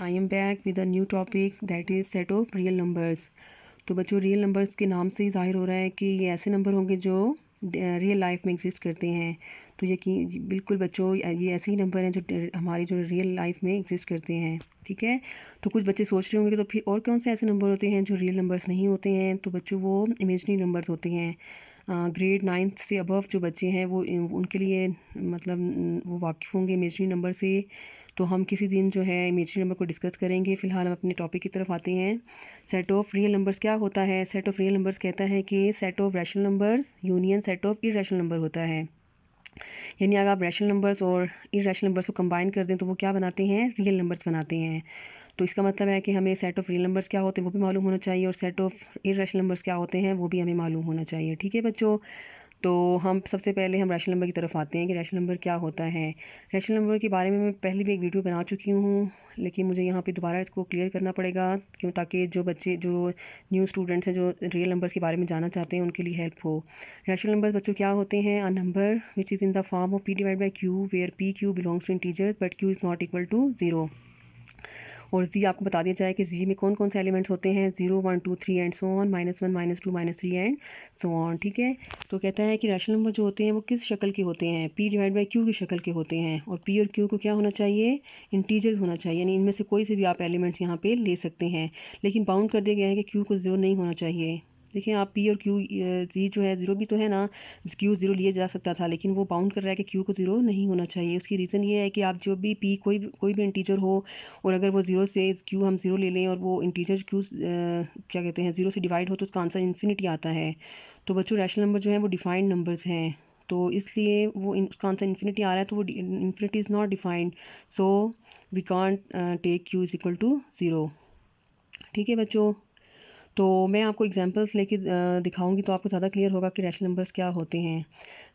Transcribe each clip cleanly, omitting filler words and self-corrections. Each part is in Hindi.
I am back with a new topic that is set of real numbers. तो बच्चों, रियल नंबर्स के नाम से ही ज़ाहिर हो रहा है कि ये ऐसे नंबर होंगे जो रियल लाइफ में एग्जिस्ट करते हैं। तो यकीन बिल्कुल बच्चों, ये ऐसे ही नंबर हैं जो हमारी जो रियल लाइफ में एग्जिस्ट करते हैं। ठीक है। तो कुछ बच्चे सोच रहे होंगे कि तो फिर और कौन से ऐसे नंबर होते हैं जो रियल नंबर्स नहीं होते हैं। तो बच्चों, वो इमेजनरी नंबर्स होते हैं। ग्रेड 9 से अबव जो बच्चे हैं वो उनके लिए मतलब वो वाकिफ़ होंगे इमेजनरी नंबर से। तो हम किसी दिन जो है इमेजनरी नंबर को डिस्कस करेंगे। फ़िलहाल हम अपने टॉपिक की तरफ आते हैं। सेट ऑफ रियल नंबर्स क्या होता है? सेट ऑफ रियल नंबर्स कहता है कि set of rational numbers union set of irrational number होता है। यानी अगर आप रैशनल नंबर्स और इरेशनल नंबर्स को कंबाइन कर दें तो वो क्या बनाते हैं? रियल नंबर्स बनाते हैं। तो इसका मतलब है कि हमें सेट ऑफ रियल नंबर्स क्या होते हैं वो भी मालूम होना चाहिए, और सेट ऑफ इरेशनल नंबर्स क्या होते हैं वो भी हमें मालूम होना चाहिए। ठीक है बच्चों। तो हम सबसे पहले हम रैशनल नंबर की तरफ आते हैं कि रैशनल नंबर क्या होता है। रैशनल नंबर के बारे में मैं पहले भी एक वीडियो बना चुकी हूँ, लेकिन मुझे यहाँ पे दोबारा इसको क्लियर करना पड़ेगा, क्यों? ताकि जो बच्चे जो न्यू स्टूडेंट्स हैं जो रियल नंबर्स के बारे में जानना चाहते हैं उनके लिए हेल्प हो। रैशनल नंबर बच्चों क्या होते हैं? A number which is in the form of p divide by q where p q belongs to integers but q is not equal to 0। और जी आपको बता दिया जाए कि जी में कौन कौन से एलिमेंट्स होते हैं। 0 1 2 3 and so on, -1 -2 -3 and so on. ठीक है। तो कहता है कि रैशनल नंबर जो होते हैं वो किस शक्ल के होते हैं? p डिवाइड बाई q की शक्ल के होते हैं। और p और q को क्या होना चाहिए? इंटीजर्स होना चाहिए, यानी इनमें से कोई से भी आप एलिमेंट्स यहाँ पे ले सकते हैं। लेकिन बाउंड कर दिया गया है कि q को 0 नहीं होना चाहिए। देखिए आप p और q, जी जो है 0 भी तो है ना, q 0 लिया जा सकता था, लेकिन वो बाउंड कर रहा है कि q को 0 नहीं होना चाहिए। उसकी रीज़न ये है कि आप जो भी p कोई भी इंटीजर हो, और अगर वो 0 से q हम 0 ले लें और वो इंटीजर q क्या कहते हैं 0 से डिवाइड हो तो उसका आंसर इन्फिनिटी आता है। तो बच्चों रैशनल नंबर जो है वो डिफाइंड नंबर्स हैं, तो इसलिए वो उसका आंसर इन्फिनिटी आ रहा है, तो वो infinity is not defined, so we can't take q is equal to 0। ठीक है बच्चों। तो मैं आपको एग्जांपल्स लेके दिखाऊंगी तो आपको ज़्यादा क्लियर होगा कि रैशनल नंबर्स क्या होते हैं।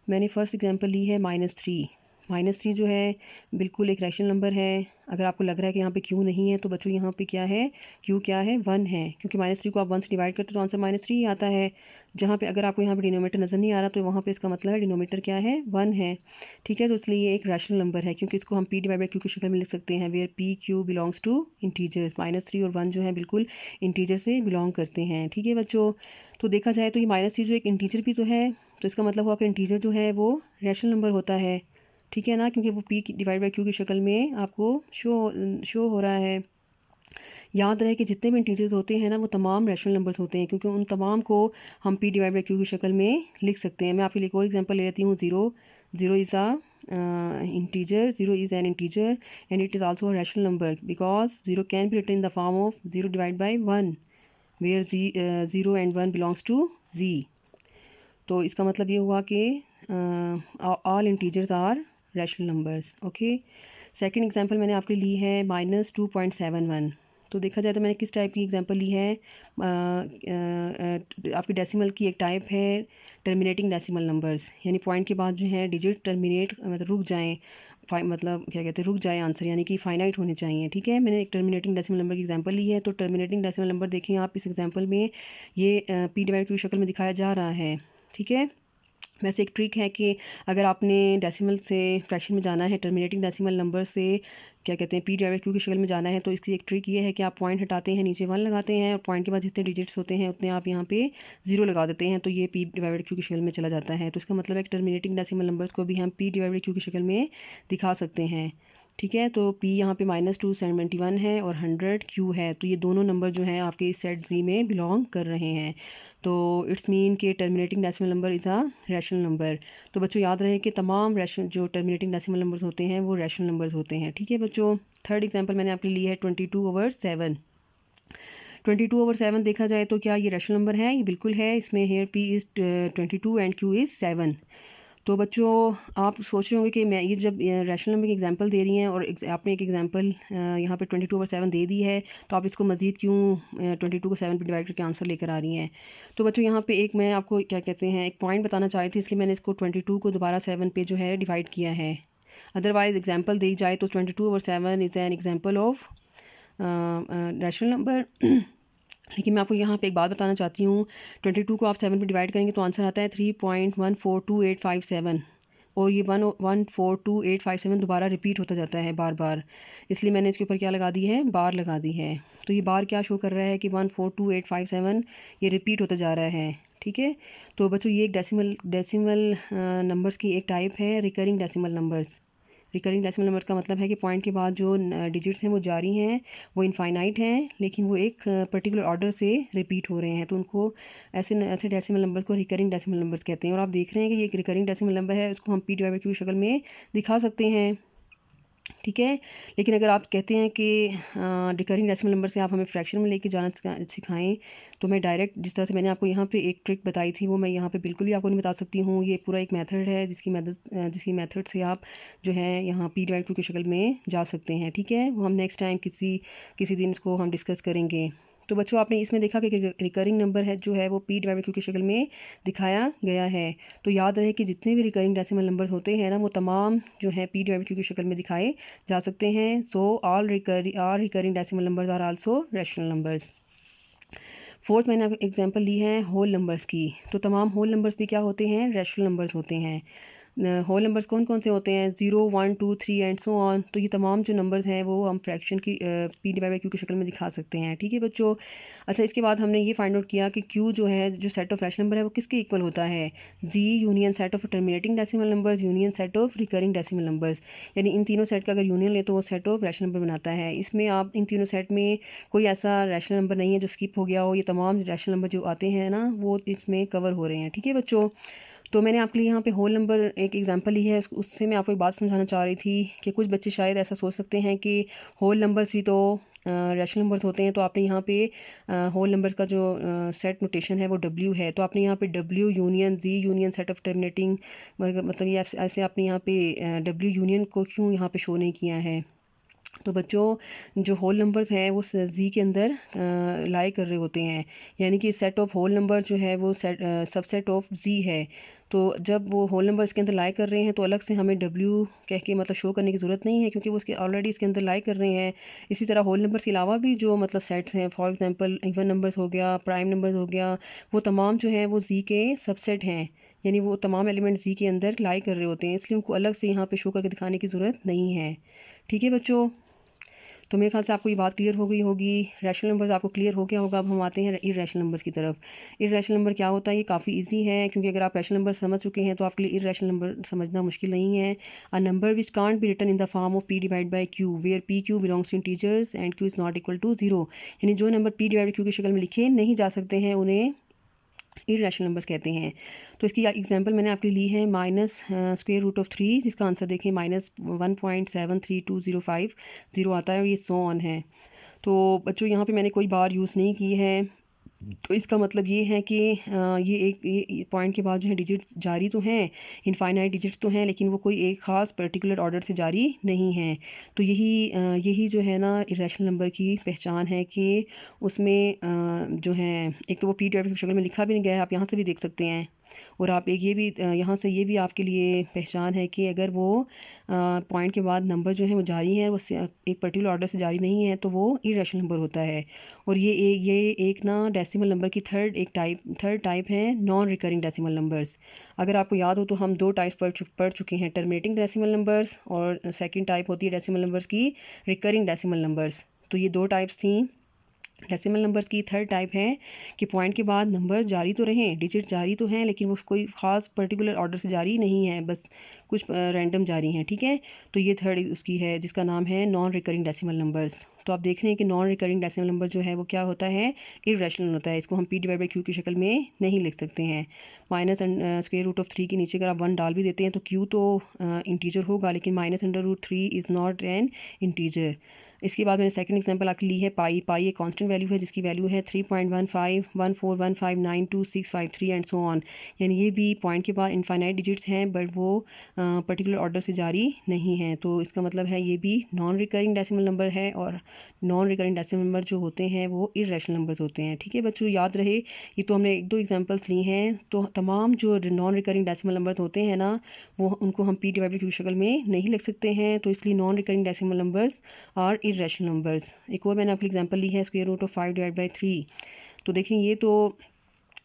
मैंने फ़र्स्ट एग्जांपल ली है -3। -3 जो है बिल्कुल एक रैशनल नंबर है। अगर आपको लग रहा है कि यहाँ पे क्यू नहीं है तो बच्चों यहाँ पे क्या है? क्यू क्या है? 1 है, क्योंकि -3 को आप 1 से डिवाइड करते तो आंसर -3 ही आता है। जहाँ पे अगर आपको यहाँ पे डिनोमीटर नज़र नहीं आ रहा तो वहाँ पे इसका मतलब है डिनोमीटर क्या है? 1 है। ठीक है। तो इसलिए ये एक रैशनल नंबर है, क्योंकि इसको हम p डिवाइड बाई q की शक्ल में लिख सकते हैं, where p q belongs to integers. -3 और 1 जो है बिल्कुल इंटीजर से बिलोंग करते हैं। ठीक है बच्चों। तो देखा जाए तो ये -3 जो एक इंटीजर भी तो है, तो इसका मतलब हुआ कि इंटीजर जो है वो रैशनल नंबर होता है। ठीक है ना, क्योंकि वो p डिवाइड बाई q की शक्ल में आपको शो हो रहा है। याद रहे कि जितने भी इंटीजर्स होते हैं ना वो तमाम रैशनल नंबर्स होते हैं, क्योंकि उन तमाम को हम p डिवाइड बाई q की शक्ल में लिख सकते हैं। मैं आपके लिए एक और एग्जांपल ले लेती हूँ। 0 is a integer, 0 is an integer and it is also a rational number because 0 can be written in the form of 0 divide by 1 where 0 and 1 belongs to z। तो इसका मतलब ये हुआ कि all integers are rational numbers. Okay. Second example मैंने आपके ली है -2.71। तो देखा जाए तो मैंने किस टाइप की एग्जांपल ली है? आपकी डेसिमल की एक टाइप है टर्मिनेटिंग डेसिमल नंबर्स, यानी पॉइंट के बाद जो है डिजिट टर्मिनेट मतलब रुक जाएं, मतलब क्या कहते हैं, रुक जाए आंसर, यानी कि फाइनाइट होने चाहिए। ठीक है। मैंने एक टर्मिनेटिंग डेसिमल नंबर की एग्जांपल ली है। तो टर्मिनेटिंग डेसिमल नंबर देखें आप इस एग्जांपल में, ये p डिवाइड की शक्ल में दिखाया जा रहा है। ठीक है। वैसे एक ट्रिक है कि अगर आपने डेसिमल से फ्रैक्शन में जाना है, टर्मिनेटिंग डेसिमल नंबर से क्या कहते हैं p डिवाइड q की शक्ल में जाना है, तो इसकी एक ट्रिक ये है कि आप पॉइंट हटाते हैं, नीचे 1 लगाते हैं, और पॉइंट के बाद जितने डिजिट्स होते हैं उतने आप यहाँ पे 0 लगा देते हैं, तो ये p डिवाइड q की शक्ल में चला जाता है। तो इसका मतलब है कि टर्मिनेटिंग डेसिमल नंबर्स को भी हम p डिवाइड q की शक्ल में दिखा सकते हैं। ठीक है। तो p यहाँ पे -271 है और 100 q है, तो ये दोनों नंबर जो हैं आपके इस सेट z में बिलोंग कर रहे हैं। तो इट्स मीन कि terminating decimal number is a rational number. तो बच्चों याद रहे कि तमाम रैशनल जो टर्मिनेटिंग डेसिमल नंबर्स होते हैं वो रैशनल नंबर्स होते हैं। ठीक है बच्चों। थर्ड एग्जांपल मैंने आपके लिए है 22/7। 22/7 देखा जाए तो क्या ये रैशनल नंबर है? ये बिल्कुल है। इसमें here p is 22 and q is 7। तो बच्चों आप सोच रहे होंगे कि मैं ये जब रैशनल नंबर की एग्जांपल दे रही हैं और आपने एक एग्जांपल यहाँ पे 22/7 दे दी है, तो आप इसको मज़ीद क्यों 22 को 7 पे डिवाइड करके आंसर लेकर आ रही हैं? तो बच्चों यहाँ पे एक मैं आपको क्या कहते हैं एक पॉइंट बताना चाह रही थी, इसलिए मैंने इसको 22 को दोबारा 7 पे जो है डिवाइड किया है। अदरवाइज़ एग्जांपल दी जाए तो 22/7 is an example of rational number. लेकिन मैं आपको यहाँ पे एक बात बताना चाहती हूँ, 22 को आप 7 पे डिवाइड करेंगे तो आंसर आता है 3.142857। और ये 1142857 दोबारा रिपीट होता जाता है बार बार, इसलिए मैंने इसके ऊपर क्या लगा दी है, बार लगा दी है। तो ये बार क्या शो कर रहा है कि 1422857 ये रिपीट होता जा रहा है। ठीक है, तो बच्चों ये एक डेसिमल नंबर्स की एक टाइप है recurring decimal numbers. Recurring decimal number का मतलब है कि पॉइंट के बाद जो डिजिट्स हैं वो जारी हैं, वो इनफाइनाइट हैं, लेकिन वो एक पर्टिकुलर ऑर्डर से रिपीट हो रहे हैं, तो उनको ऐसे डेसिमल नंबर को रिकरिंग डेसिमल नंबर्स कहते हैं। और आप देख रहे हैं कि ये एक रिकरिंग डेसिमल नंबर है, उसको हम p/q की शक्ल में दिखा सकते हैं। ठीक है, लेकिन अगर आप कहते हैं कि रिकरिंग डेसिमल नंबर से आप हमें फ्रैक्शन में लेके जाना सिखाएं, तो मैं डायरेक्ट जिस तरह से मैंने आपको यहाँ पे एक ट्रिक बताई थी वो मैं यहाँ पे बिल्कुल भी आपको नहीं बता सकती हूँ। ये पूरा एक मेथड है जिसकी मेथड से आप जो है यहाँ p/q की शक्ल में जा सकते हैं। ठीक है, वो हम नेक्स्ट टाइम किसी दिन इसको हम डिस्कस करेंगे। तो बच्चों आपने इसमें देखा कि रिकरिंग नंबर है जो है वो p/q की शक्ल में दिखाया गया है। तो याद रहे कि जितने भी रिकरिंग डेसिमल नंबर्स होते हैं ना, वो तमाम जो है p/q की शक्ल में दिखाए जा सकते हैं। So all recurring decimal numbers are also rational numbers. Fourth मैंने एग्जांपल ली है होल नंबर्स की। तो तमाम होल नंबर्स भी क्या होते हैं, रैशनल नंबर्स होते हैं। होल नंबर्स कौन कौन से होते हैं, 0 1 2 3 एंड सो ऑन। तो ये तमाम जो नंबर्स हैं वो हम फ्रैक्शन की p/q की शक्ल में दिखा सकते हैं। ठीक है बच्चों, अच्छा इसके बाद हमने ये फाइंड आउट किया कि q जो है, जो सेट ऑफ रैशनल नंबर है वो किसके इक्वल होता है, z union set of terminating decimal numbers union set of recurring decimal numbers. यानी इन तीनों सेट का अगर यूनियन ले तो वो सेट ऑफ रैशनल नंबर बनाता है। इसमें आप इन तीनों सेट में कोई ऐसा रैशनल नंबर नहीं है जो स्किप हो गया हो, ये तमाम रैशनल नंबर जो आते हैं ना वो इसमें कवर हो रहे हैं। ठीक है बच्चों, तो मैंने आपके लिए यहाँ पे होल नंबर एक एग्जांपल ली है, उससे मैं आपको एक बात समझाना चाह रही थी कि कुछ बच्चे शायद ऐसा सोच सकते हैं कि होल नंबर्स भी तो रैशनल नंबर्स होते हैं। तो आपने यहाँ पे होल नंबर का जो सेट नोटेशन है वो W है, तो आपने यहाँ पे W union Z union set of terminating, मतलब ये ऐसे आपने यहाँ पे W यूनियन को क्यों यहाँ पे शो नहीं किया है। तो बच्चों जो होल नंबर्स हैं वो जी के अंदर लाई कर रहे होते हैं, यानी कि सेट ऑफ होल नंबर जो है वो सबसेट ऑफ जी है। तो जब वो होल नंबर इसके अंदर लाई कर रहे हैं तो अलग से हमें डब्ल्यू कह के मतलब शो करने की ज़रूरत नहीं है, क्योंकि वो उसके ऑलरेडी इसके अंदर लाई कर रहे हैं। इसी तरह होल नंबर्स के अलावा भी जो मतलब सेट्स हैं, फॉर एग्जांपल इवन नंबर्स हो गया, प्राइम नंबर्स हो गया, वो तमाम जो है वो जी के सबसेट हैं, यानी वो तमाम एलिमेंट जी के अंदर लाई कर रहे होते हैं, इसलिए उनको अलग से यहाँ पे शो करके दिखाने की ज़रूरत नहीं है। ठीक है बच्चों, तो मेरे ख्याल से आपको ये बात क्लियर हो गई होगी। रैशनल नंबर्स आपको क्लियर हो गया होगा। अब हम आते हैं इररेशनल नंबर्स की तरफ। इररेशनल नंबर क्या होता है, ये काफ़ी इजी है, क्योंकि अगर आप रैशनल नंबर समझ चुके हैं तो आपके लिए इररेशनल नंबर समझना मुश्किल नहीं है। A number which can't be written in the form of p/q where p/q belongs to integers and q is not equal to 0। यानी जो नंबर p/q की शक्ल में लिखे नहीं जा सकते हैं उन्हें इररेशनल नंबर्स कहते हैं। तो इसकी एग्जांपल मैंने आपके ली है -√3, जिसका आंसर देखें -1.732050 आता है, और ये सो ऑन है। तो बच्चों यहाँ पे मैंने कोई बार यूज़ नहीं की है, तो इसका मतलब ये है कि ये पॉइंट के बाद जो है डिजिट्स जारी तो हैं, इनफाइनाइट डिजिट्स तो हैं, लेकिन वो कोई एक ख़ास पर्टिकुलर ऑर्डर से जारी नहीं हैं। तो यही जो है ना इरेशनल नंबर की पहचान है कि उसमें जो है एक तो वो p/q की शक्ल में लिखा भी नहीं गया है, आप यहाँ से भी देख सकते हैं। और आप एक ये भी यहाँ से ये भी आपके लिए पहचान है कि अगर वो पॉइंट के बाद नंबर जो है वो जारी है, वो एक पर्टिकुलर ऑर्डर से जारी नहीं है, तो वो इरेशनल नंबर होता है। और ये एक ना डेसिमल नंबर की थर्ड टाइप है नॉन रिकरिंग डेसिमल नंबर्स। अगर आपको याद हो तो हम दो टाइप्स पढ़ चुके हैं, टर्मिनेटिंग डेसिमल नंबर्स, और सेकंड टाइप होती है डेसिमल नंबर्स की रिकरिंग डेसिमल नंबर्स। तो ये दो टाइप्स थी डेसिमल नंबर्स की। थर्ड टाइप है कि पॉइंट के बाद नंबर जारी तो रहें, डिजिट जारी तो हैं, लेकिन वो कोई ख़ास पर्टिकुलर ऑर्डर से जारी नहीं है, बस कुछ रैंडम जारी हैं। ठीक है, तो ये थर्ड उसकी है, जिसका नाम है नॉन रिकरिंग डेसिमल नंबर्स। तो आप देख रहे हैं कि नॉन रिकरिंग डेसिमल नंबर जो है वो क्या होता है, इररेशनल होता है। इसको हम p/q की शक्ल में नहीं लिख सकते हैं। -√3 के नीचे अगर आप 1 डाल भी देते हैं तो q तो इंटीजर होगा, लेकिन -√3 इज़ नॉट एन इंटीजर। इसके बाद मैंने सेकंड एग्जांपल आपके ली है पाई एक कांस्टेंट वैल्यू है, जिसकी वैल्यू है 3.1514159265 एंड सो ऑन। यानी ये भी पॉइंट के बाद इनफाइनाइट डिजिट्स हैं, बट वो पर्टिकुलर ऑर्डर से जारी नहीं है। तो इसका मतलब है ये भी नॉन रिकरिंग डेसिमल नंबर है, और नॉन रिकरिंग डेसिमल नंबर जो होते हैं वो इररेशनल नंबर्स होते हैं। ठीक है बच्चों, याद रहे ये तो हमने एक दो एग्जांपल्स ली हैं। तो तमाम जो नॉन रिकरिंग डेसिमल नंबर्स होते हैं ना, वो उनको हम p/q की शक्ल में नहीं लिख सकते हैं, तो इसलिए नॉन रिकरिंग डेसिमल नंबर्स और इररेशनल नंबर्स। एक और मैंने आपकी एग्जांपल ली है √5/3। तो देखें ये तो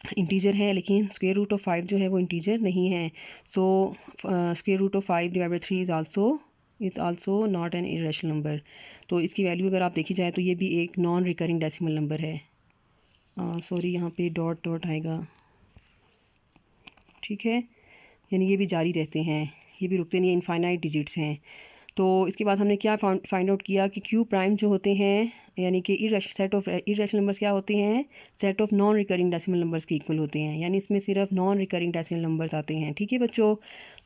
इंटीजर है, लेकिन स्क्वायर रूट ऑफ 5 जो है वो इंटीजर नहीं है। So square root of 5 divide by 3 is also not an irrational number. तो इसकी वैल्यू अगर आप देखी जाए तो ये भी एक नॉन रिकरिंग डेसिमल नंबर है। सॉरी, यहाँ पे डॉट डॉट आएगा, ठीक है, यानी ये भी जारी रहते हैं, ये भी रुकते नहीं, इनफाइनाइट डिजिट्स हैं। तो इसके बाद हमने क्या फाइंड आउट किया कि क्यू प्राइम जो होते हैं, यानी कि सेट ऑफ इरेशनल नंबर्स क्या होते हैं, set of non recurring decimal numbers के इक्वल होते हैं, यानी इसमें सिर्फ नॉन रिकरिंग डेसिमल नंबर्स आते हैं। ठीक है बच्चों,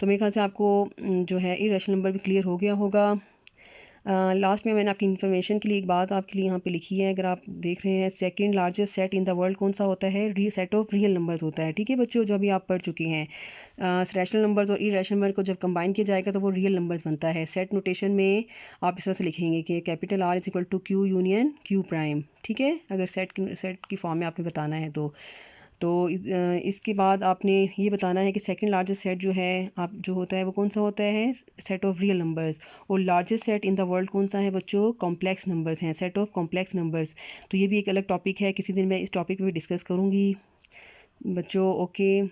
तो मेरे ख्याल से आपको जो है इरेशनल नंबर भी क्लियर हो गया होगा। लास्ट में मैंने आपकी इन्फॉर्मेशन के लिए एक बात आपके लिए यहाँ पे लिखी है, अगर आप देख रहे हैं second largest set in the world कौन सा होता है, सेट ऑफ रियल नंबर्स होता है। ठीक है बच्चों, जो अभी आप पढ़ चुके हैं, रैशनल नंबर्स और इरेशनल नंबर को जब कंबाइन किया जाएगा तो वो रियल नंबर्स बनता है। सेट नोटेशन में आप इस तरह से लिखेंगे कि capital R is equal to Q union Q prime. ठीक है, अगर सेट की फॉर्म में आपने बताना है तो इसके बाद आपने ये बताना है कि सेकंड लार्जेस्ट सेट जो है आप जो होता है वो कौन सा होता है, सेट ऑफ रियल नंबर्स। और largest set in the world कौन सा है बच्चों, कॉम्प्लेक्स नंबर्स हैं, सेट ऑफ कॉम्प्लेक्स नंबर्स। तो ये भी एक अलग टॉपिक है, किसी दिन मैं इस टॉपिक पे भी डिस्कस करूँगी बच्चों। ओके,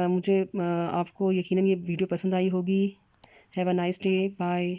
मुझे आपको यकीनन ये वीडियो पसंद आई होगी। Have a nice day, bye.